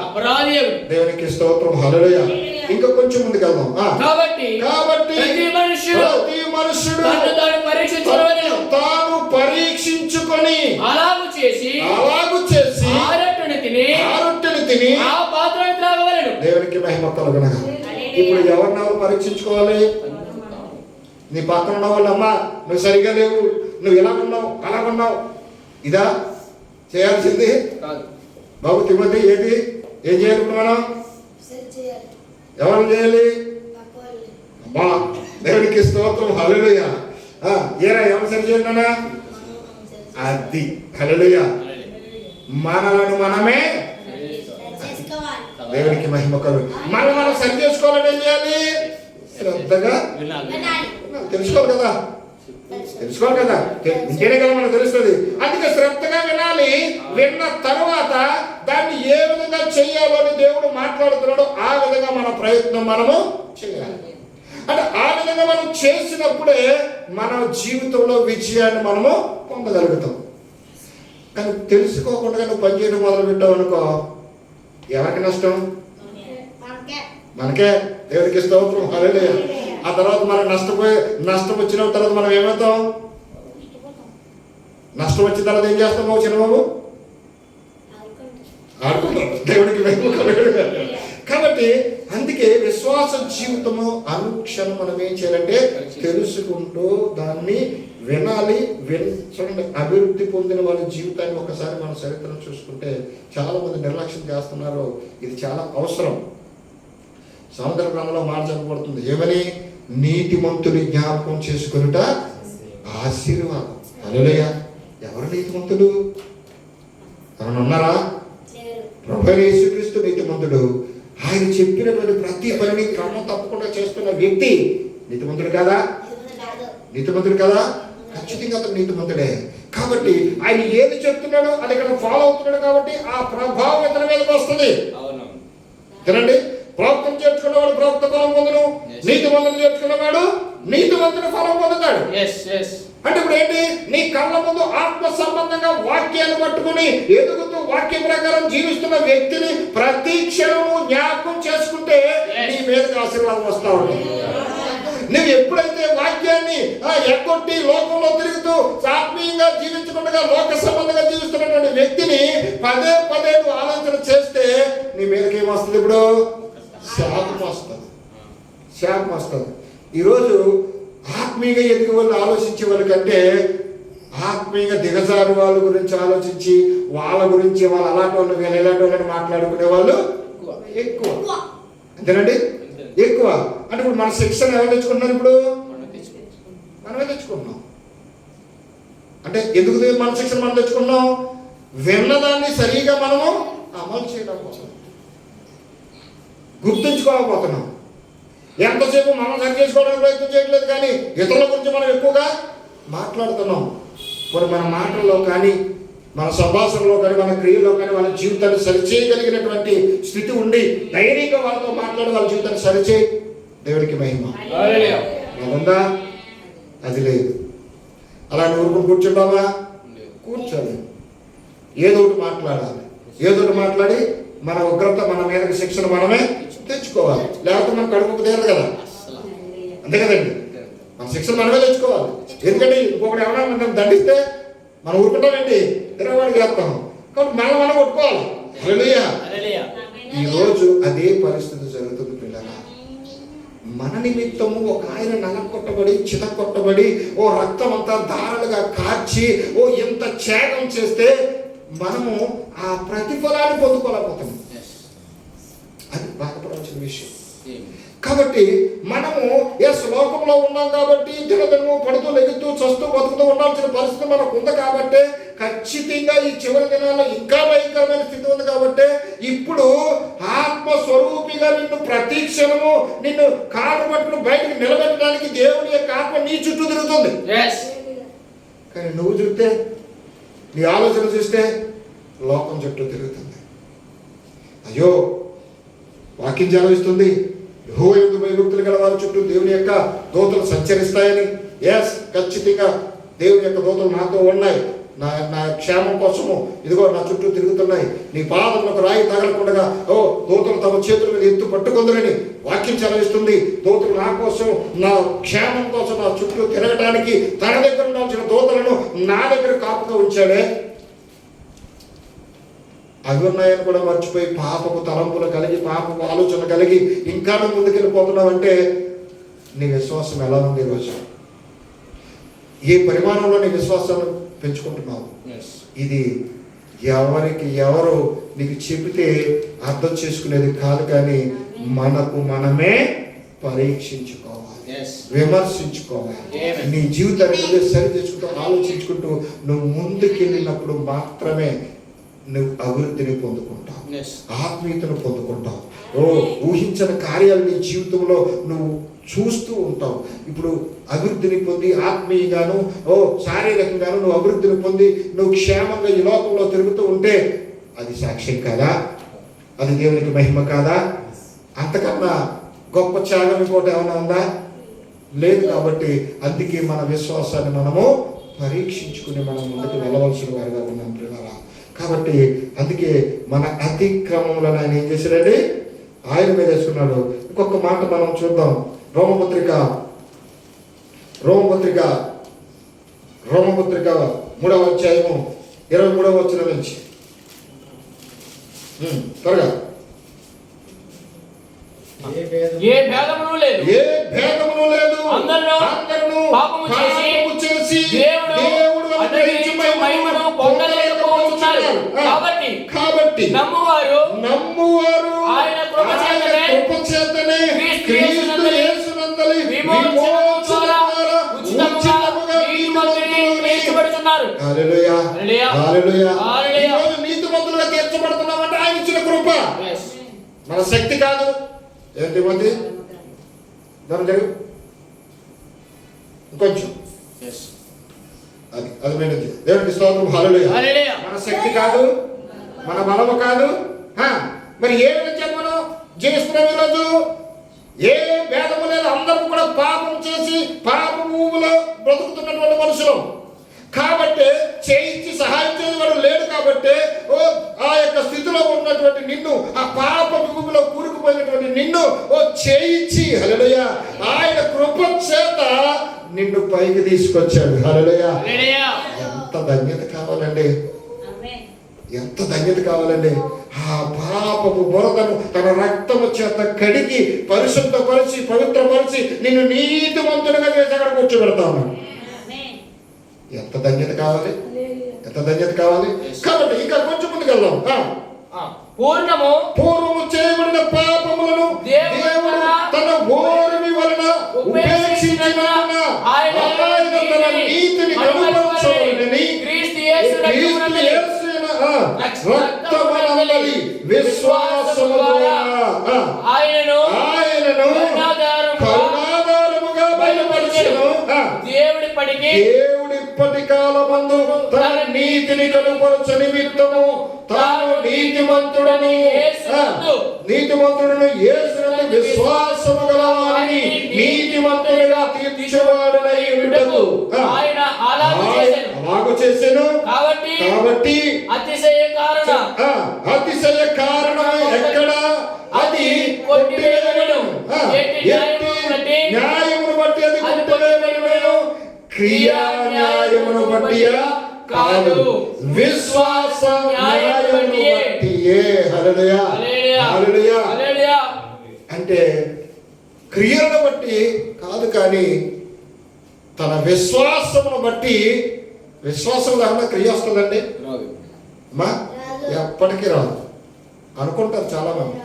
అపరాధి. దేవునికి స్తోత్రం. హల్లెలూయా. ఇంకా కొంచెం ముందుకు వెళ్దాం. కాబట్టి ప్రతి మనుష్యుడు తాను పరీక్షించుకొని అలాగు చేసి ఆ రొట్టెను తిని త్రాగి ఆ పాత్రను త్రాగవలెను. దేవునికి మహిమ కలుగునగా. ఇప్పుడు ఎవరినెవరు పరీక్షించుకోవాలి? నీ పక్కన ఉన్న వాళ్ళు, అమ్మా నువ్వు సరిగా లేవు, నువ్వు ఇలా ఉన్నావు అలా ఉన్నావు, ఇదా చేయాల్సింది? బాబు తిమ్మతి ఏది ఏం చేయాలి ఇప్పుడు మనం? ఎవరు చేయాలి? అమ్మా దేవునికి స్తోత్రం, హల్లెలూయా. ఏరా ఎవరు సరి చేయాలన్నా? అది హల్లెలూయా. మనలను మనమే దేవునికి మహిమ కలుగు. మనం సరి చేసుకోవాలని ఏం చేయాలి? శ్రద్ధగా తెలుసుకోవాలి కదా, తెలుసుకోవాలి కదా, ఇంకేనే కదా మనకు తెలుస్తుంది. అందుకే శ్రద్ధగా వినాలి. విన్న తర్వాత దాన్ని ఏ విధంగా చెయ్యాలో అని దేవుడు మాట్లాడుతున్నాడో ఆ విధంగా మన ప్రయత్నం మనము చేయాలి. అంటే ఆ విధంగా మనం చేసినప్పుడే మన జీవితంలో విజయాన్ని మనము పొందగలుగుతాం. కానీ తెలుసుకోకుండా నువ్వు పనిచేయడం మొదలు పెట్టావు అనుకో, ఎవరికి నష్టం? మనకే. దేవుడికి స్తోత్రం, హల్లెలూయా. ఆ తర్వాత మనకు నష్టం వచ్చిన తర్వాత మనం ఏమవుతాం? నష్టం వచ్చిన తర్వాత ఏం చేస్తాం చిన్నబాబు? ఆడుకుంటాం. దేవుడికి కాబట్టి అందుకే విశ్వాస జీవితము అనుక్షణం మనం ఏం చేయాలంటే తెలుసుకుంటూ దాన్ని వినాలి. చూడండి, అభివృద్ధి పొందిన వాళ్ళ జీవితాన్ని ఒకసారి మన చరిత్రను చూసుకుంటే చాలా మంది నిర్లక్ష్యం చేస్తున్నారు. ఇది చాలా అవసరం. సముద్ర గ్రంథంలో మాట చెప్పబడుతుంది ఏమని? నీతిమంతుని జ్ఞాపకం చేసుకునుట ఆశీర్వాదం. హల్లెలూయా. ఎవరు నీతిమంతులు? ఎవరైనా ఉన్నారా? ప్రభువైన యేసుక్రీస్తు నీతిమంతుడు. ఆయన చెప్పినటువంటి ప్రతి పనిని క్రమం తప్పకుండా చేస్తున్న వ్యక్తి నీతిమంతుడు కదా? నీతిమంతుడు కదా? ఖచ్చితంగా అతను నీతిమంతుడే. కాబట్టి ఆయన ఏది చెప్తున్నాడో అది ఇక్కడ ఫాలో అవుతున్నాడు కాబట్టి ఆ ప్రభావం ఇతని మీదకి వస్తుంది. తినండి, ప్రవక్తను చేర్చుకున్నవాడు ప్రవక్త ఫలం పొందును, నీతిమంతుడు చేర్చుకున్నవాడు నీతిమంతుడు ఫలం పొందుతాడు. అంటే ఇప్పుడు ఏంటి? నీ కళ్ళ ముందు ఆత్మ సంబంధంగా వాక్యాన్ని పట్టుకుని ఎదుగుతూ వాక్య ప్రకారం జీవిస్తున్న వ్యక్తిని ప్రతి క్షణము జ్ఞాపకం చేసుకుంటే నీ మీదకి ఆశీర్వాదం వస్తా ఉంది. నువ్వు ఎప్పుడైతే వాక్యాన్ని ఎగ్గొట్టి లోకంలో తిరుగుతూ ఆత్మీయంగా జీవించకుండా లోక సంబంధంగా జీవిస్తున్నటువంటి వ్యక్తిని పదే పదే నువ్వు ఆలోచన చేస్తే నీ మీదకి ఏమొస్తుంది? ఇప్పుడు శాపం వస్తుంది. శాపం వస్తుంది. ఈరోజు ఆత్మీయంగా ఎదిగే వాళ్ళు ఆలోచించే వాళ్ళ కంటే ఆత్మీయంగా దిగజారు వాళ్ళ గురించి ఆలోచించి వాళ్ళ గురించి వాళ్ళు అలాంటి వాళ్ళు వీళ్ళు ఇలాంటి వాళ్ళని మాట్లాడుకునే వాళ్ళు ఎక్కువ. అంతేనండి, ఎక్కువ. అంటే ఇప్పుడు మన శిక్షణ ఎవరు తెచ్చుకుంటున్నారు? ఇప్పుడు మనమే తెచ్చుకుంటున్నాం. అంటే ఎందుకు మన శిక్షణ మనం తెచ్చుకున్నాం? విన్నదాన్ని సరిగా మనము అమలు చేయలేకపోతున్నాం, గుర్తుంచుకోలేకపోతున్నాం. ఎంతసేపు మనం సరి చేసుకోవడానికి ప్రయత్నం చేయట్లేదు, కానీ ఇతరుల గురించి మనం ఎక్కువగా మాట్లాడుతున్నాం. మరి మన మాటల్లో కానీ మన సంభాషణలో కానీ మన క్రియలో కానీ వాళ్ళ జీవితాన్ని సరిచేయగలిగినటువంటి స్థితి ఉండి ధైర్యంగా వాళ్ళతో మాట్లాడి వాళ్ళ జీవితాన్ని సరిచేయి. దేవుడికి మహిమ. ఉందా? అది లేదు. అలాంటి ఊరుకుని కూర్చుంటావా? కూర్చోండి. ఏదో ఒకటి మాట్లాడాలి. ఏదో ఒకటి మాట్లాడి మన ఉగ్రత మన మీదకి శిక్షణ మనమే తెచ్చుకోవాలి. లేకపోతే మనం కడుపు తీరదు కదా. అంతే కదండి, మన శిక్షణ మనమే తెచ్చుకోవాలి. ఎందుకంటే ఇంకొకటి ఎవరైనా మనం దండిస్తే మనం ఊరుకుంటామండి, తిరగవాడికి వేస్తాం. కాబట్టి మనం కొట్టుకోవాలి. హల్లెలూయా. ఈరోజు అదే పరిస్థితి జరుగుతుంది పిల్లల. మన నిమిత్తము ఒక ఆయన నలకొట్టబడి చితకొట్టబడి ఓ రక్తం అంతా ధారలుగా కార్చి ఓ ఎంత త్యాగం చేస్తే మనము ఆ ప్రతిఫలాన్ని పొందుకోలేకపోతాము. అది బాధపడాల్సిన విషయం. కాబట్టి మనము లోకంలో ఉన్నాం కాబట్టి దినదినము పడుతూ లెగుతూ చస్తూ బతుకుతూ ఉండాల్సిన పరిస్థితి మనకు ఉంది. కాబట్టి ఖచ్చితంగా ఈ చివరి దినాల్లో ఇంకా భయంకరమైన స్థితి ఉంది. కాబట్టి ఇప్పుడు ఆత్మస్వరూపిగా నిన్ను ప్రతి క్షణము నిన్ను కాలు పట్టుకుని బయటకు నిలబెట్టడానికి దేవుని యొక్క ఆత్మ నీ చుట్టూ తిరుగుతుంది. కానీ నువ్వు చూస్తే, నీ ఆలోచన చూస్తే లోకం చుట్టూ తిరుగుతుంది. అయ్యో, వాక్యం జలవిస్తుంది, యెహోవా యందు భయభక్తులు గల వారి చుట్టూ దేవుని యొక్క దూతలు సంచరిస్తాయని. ఖచ్చితంగా దేవుని యొక్క దూతలు నాతో ఉన్నాయి, నా క్షేమం కోసము ఇదిగో నా చుట్టూ తిరుగుతున్నాయి. నీ పాదములకు రాయి తగలకుండా ఓ దూతలు తమ చేతుల మీద ఎత్తు పట్టుకుందని వాక్యం చదివిస్తుంది. దూతలు నా కోసం, నా క్షేమం కోసం నా చుట్టూ తిరగడానికి తన దగ్గర ఉండాల్సిన దూతలను నా దగ్గర కాపుగా ఉంచాడే. అవి ఉన్నాయని కూడా మర్చిపోయి పాపపు తలంపులు కలిగి పాపపు ఆలోచన కలిగి ఇంకా నువ్వు ముందుకెళ్ళిపోతున్నావు అంటే నీ విశ్వాసం ఎలా ఉంది ఈరోజు? ఏ పరిమాణంలో నీ విశ్వాసాన్ని పెంచుకుంటున్నావు? ఇది ఎవరికి ఎవరు నీకు చెబితే అర్థం చేసుకునేది కాదు, కానీ మనకు మనమే పరీక్షించుకోవాలి, విమర్శించుకోవాలి. నీ జీవితాన్ని నువ్వే సరి చేసుకుంటూ ఆలోచించుకుంటూ నువ్వు ముందుకెళ్ళినప్పుడు మాత్రమే నువ్వు అభివృద్ధిని పొందుకుంటావు, ఆత్మీయతను పొందుకుంటావు. ఊహించిన కార్యాలు నీ జీవితంలో నువ్వు చూస్తూ ఉంటావు. ఇప్పుడు అభివృద్ధిని పొంది ఆత్మీయంగాను శారీరకంగాను నువ్వు అభివృద్ధిని పొంది నువ్వు క్షేమంగా ఈ లోకంలో తిరుగుతూ ఉంటే అది సాక్ష్యం కాదా? అది దేవునికి మహిమ కాదా? అంతకన్నా గొప్ప త్యాగం ఇంకోటి ఏమైనా ఉందా? లేదు. కాబట్టి అందుకే మన విశ్వాసాన్ని మనము పరీక్షించుకుని మనం ముందుకు వెళ్ళవలసిన వారిగా ఉన్నాం పిల్లరా. కాబట్టి అందుకే మన అతిక్రమంలో ఆయన ఏం చేశాడండి? ఆయన మీద వేసుకున్నాడు. ఇంకొక మాట మనం చూద్దాం. రోమపత్రిక 3వ అధ్యాయము 23వ వచనం నుంచి త్వరగా. ఏ భేదమును లేదు, అందరూ పాపము చేసి దేవుడు అనుగ్రహించు మహిమను పొందలేకపోతున్నారు. కాబట్టి నమ్మువారు ఆయన కృప చేతనే క్రీస్తు యేసునందలి విమోచన ద్వారా ఉచితముగా తీర్చబడుతున్నారు. హల్లెలూయా, హల్లెలూయా. హల్లెలూయా. ఈరోజు నీతిమంతులుగా తీర్చబడుతున్నామంటే ఆయన ఇచ్చిన కృప, మన శక్తి కాదు. ఏంటి మంది జరుగు ఇంకొంచెం అది దేవుడికి స్తోత్రం. హల్లెలూయా. మన శక్తి కాదు, మన బలము కాదు. మరి ఏ విధంగా మనం జీవిస్తున్నాం ఈరోజు? ఏ భేదము లేదు, అందరూ కూడా పాపం చేసి పాపములో బ్రతుకుతున్నటువంటి మనుషులు. కాబట్టి చేయించి సహాయం చేయవాడు లేడు. కాబట్టి ఆ యొక్క స్థితిలో ఉన్నటువంటి నిన్ను, ఆ పాప భూమిలో కూరుకుపోయినటువంటి నిన్ను చేయించి హల్లెలూయా ఆయన కృప చేత నిన్ను పైకి తీసుకొచ్చాడు. హల్లెలూయా. ఎంత ధన్యత కావాలండి, ఎంత ధన్యత కావాలండి. ఆ పాపపు బురదను తన రక్తము చేత కడిగి పరిశుద్ధపరిచి పవిత్రపరిచి నిన్ను నీతిమంతులుగా చేసి అక్కడ కూర్చోబెడతాను. ఎంత ధన్యత కావాలి, ఎంత ధన్యత కావాలి. కాబట్టి ఇంకా కొంచెం ముందుకు వెళ్దాం. పూర్వము చేయబడిన పాపములను దేవుడు తన ఓర్మి వలన ఉపేక్షించిన ఆయన తన నీతిని కనుపరచవలెనని క్రీస్తు యేసు రక్తమనందలి విశ్వాసము ద్వారా ఆయనను కరుణాధారముగా బయలుపరిచెను. దేవుడిప్పటి కాలమందు తన నీతిని కనుపరచు నిమిత్తము తాను నీతిమంతుడను యేసునందు విశ్వాసము గలవారిని నీతిమంతుడిగా తీర్చువాడనై ఉండుటకు ఆయన అలాగు చేసెను. కాబట్టి అతిశయ కారణం ఎక్కడ? అది కొట్టివేయబడును. న్యాయమును బట్టి అది కొట్టివేయబడును, క్రియా న్యాయమును బట్టి కాదు, విశ్వాస న్యాయమును బట్టియే. హల్లెలూయా, హల్లెలూయా. అంటే క్రియలను బట్టి కాదు, కానీ తన విశ్వాసమును బట్టి. విశ్వాసం లేకుండా క్రియ వస్తుందండి అమ్మా? ఎప్పటికీ రాదు అనుకుంటారు చాలా మంది.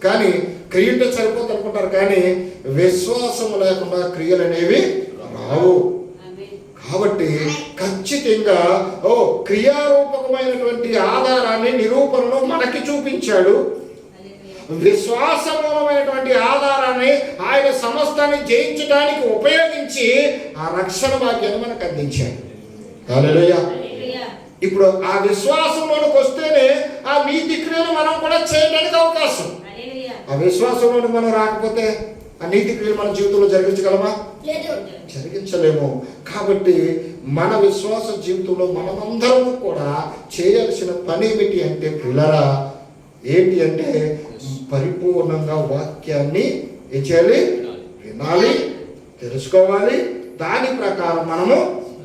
కానీ క్రియ ఉంటే సరిపోతుంది అనుకుంటారు, కానీ విశ్వాసం లేకుండా క్రియలు అనేవి రావు. కాబట్టి ఖచ్చితంగా క్రియారూపకమైనటువంటి ఆధారాన్ని నిరూపణను మనకి చూపించాడు. విశ్వాసమూలమైనటువంటి ఆధారాన్ని ఆయన సమస్తాన్ని జయించడానికి ఉపయోగించి ఆ రక్షణ భాగ్యాన్ని మనకు అందించాడు. హల్లెలూయా. ఇప్పుడు ఆ విశ్వాసంలోనికి వస్తేనే ఆ నీతి క్రియలు మనం కూడా చేయడానికి అవకాశం. ఆ విశ్వాసంలోనికి మనం రాకపోతే ఆ నీతి క్రియలు మన జీవితంలో జరిగించగలమా? జరిగించలేము. కాబట్టి మన విశ్వాస జీవితంలో మనమందరం కూడా చేయాల్సిన పని ఏమిటి అంటే పిల్లరా, ఏంటి అంటే పరిపూర్ణంగా వాక్యాన్ని ఏం చేయాలి? వినాలి, తెలుసుకోవాలి, దాని ప్రకారం మనము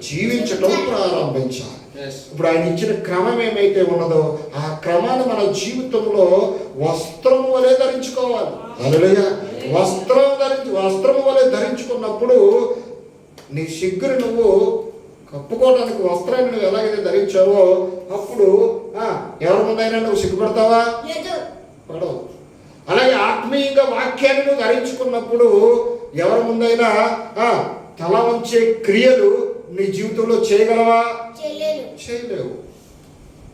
జీవించటం ప్రారంభించాలి. ఇప్పుడు ఆయన ఇచ్చిన క్రమం ఏమైతే ఉన్నదో ఆ క్రమాన్ని మన జీవితంలో వస్త్రం వలె ధరించుకోవాలి. హల్లెలూయా. వస్త్రం వలె ధరించుకున్నప్పుడు నీ సిగ్గుని నువ్వు కప్పుకోవడానికి వస్త్రాన్ని నువ్వు ఎలాగైతే ధరించావో అప్పుడు ఎవరి ముందైనా నువ్వు సిగ్గుపడతావా? పడవు. అలాగే ఆత్మీయంగా వాక్యాన్ని నువ్వు ధరించుకున్నప్పుడు ఎవరి ముందైనా తల వంచే క్రియలు నీ జీవితంలో చేయగలవా? చేయలేవు.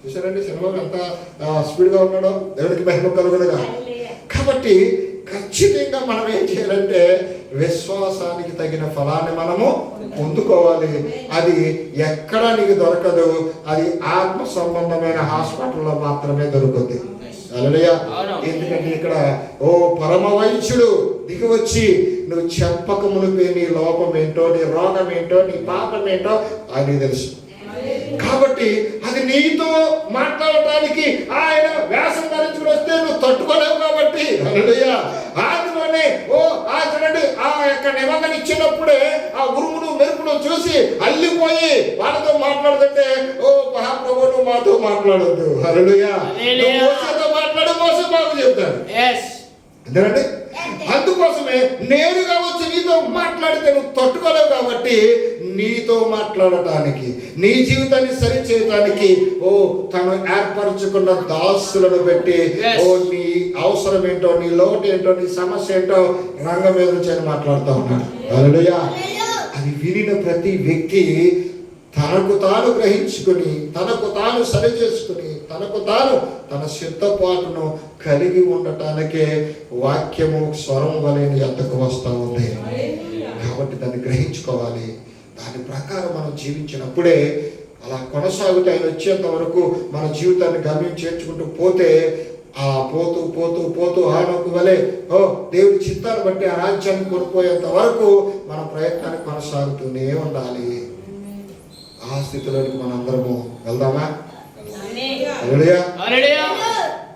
చూసారండి సినిమా ఎంత స్పీడ్గా ఉన్నాడో. దేవుడికి మహిమ కలుగునుగా. కాబట్టి ఖచ్చితంగా మనం ఏం చేయాలంటే విశ్వాసానికి తగిన ఫలాన్ని మనము పొందుకోవాలి. అది ఎక్కడ నీకు దొరకదు. అది ఆత్మ సంబంధమైన హాస్పిటల్లో మాత్రమే దొరుకుతుంది. హల్లెలూయా. ఎందుకంటే ఇక్కడ పరమ వైద్యుడు దిగి వచ్చి నువ్వు చెప్పక మునిపే నీ లోపం ఏంటో, నీ రోగం ఏంటో, నీ పాపం ఏంటో ఆయనకి తెలుసు. కాబట్టి అది నీతో మాట్లాడటానికి ఆయన వ్యాసం ధరించుకుని వస్తే నువ్వు తట్టుకోలేవు. కాబట్టి హల్లెలూయా. ఆదిలోనే చూడండి ఆ యొక్క నిబంధన ఇచ్చినప్పుడే ఆ ఉరుమును మెరుపును చూసి అల్లిపోయి వాళ్ళతో మాట్లాడుతుంటే మహాప్రభు నువ్వు మాతో మాట్లాడొద్దు. హల్లెలూయా. మోసేతో మాట్లాడు, మోసే బాగు చెప్తాడు. అంతేనండి. అందుకోసమే నేరుగా వచ్చి నీతో మాట్లాడితే నువ్వు తట్టుకోలేవు. కాబట్టి నీతో మాట్లాడటానికి, నీ జీవితాన్ని సరి చేయటానికి తను ఏర్పరచుకున్న దాసులను పెట్టి నీ అవసరం ఏంటో, నీ లోటు ఏంటో, నీ సమస్య ఏంటో రంగం మీద నుంచి ఆయన మాట్లాడుతూ ఉన్నాడు. హల్లెలూయా. అది వినిన ప్రతి వ్యక్తి తనకు తాను గ్రహించుకుని, తనకు తాను సరి చేసుకుని, తనకు తాను తన సిద్ధపాటును కలిగి ఉండటానికే వాక్యము స్వరం వలె ఎంతకు వస్తూ ఉంది. కాబట్టి దాన్ని గ్రహించుకోవాలి. దాని ప్రకారం మనం జీవించినప్పుడే అలా కొనసాగుతూ ఆయన వచ్చేంత వరకు మన జీవితాన్ని గమ్యం చేర్చుకుంటూ పోతే పోతూ పోతూ పోతూ హానోకు వలె దేవుడి చిత్తాన్ని బట్టి ఆ రాజ్యాన్ని కోల్పోయేంత వరకు మన ప్రయత్నాన్ని కొనసాగుతూనే ఉండాలి. ఆ స్థితిలోకి మనందరము వెళ్దామా? హల్లెలూయా.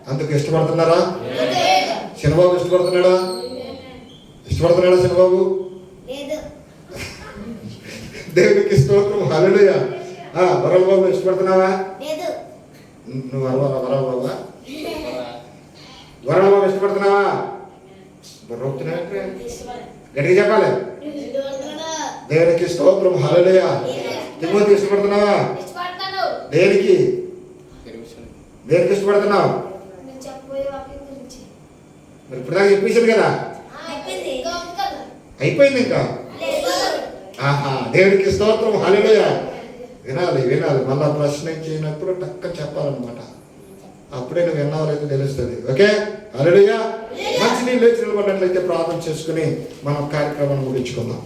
అందుకు ఇష్టపడుతున్నారా? చిన్నబాబు ఇష్టపడుతున్నాడా? చిన్నబాబు? దేవునికి స్తోత్రం. హల్లెలూయా. వరల్ బాబు ఇష్టపడుతున్నావా? నువ్వు వరల్ బాబా? వరల్ బాబు ఇష్టపడుతున్నావా? గట్టిగా చెప్పాలి. దేవునికి స్తోత్రం. హల్లెలూయా. తిమోతి ఇష్టపడుతున్నావా? దేనికి ఇష్టపడుతున్నావు? మరి ఇప్పుడు దాకా చెప్పేశాను కదా. అయిపోయింది ఇంకా. దేవునికి స్తోత్రం. హల్లెలూయా. వినాలి. మళ్ళా ప్రశ్నించినప్పుడు టక్క చెప్పాలన్నమాట. అప్పుడే నువ్వు విన్నావు లేదో తెలుస్తుంది. ఓకే. హల్లెలూయా. మంచి నీళ్ళు లేచి నిలబడినట్లయితే ప్రార్థన చేసుకుని మనం కార్యక్రమాన్ని ముగించుకుందాం.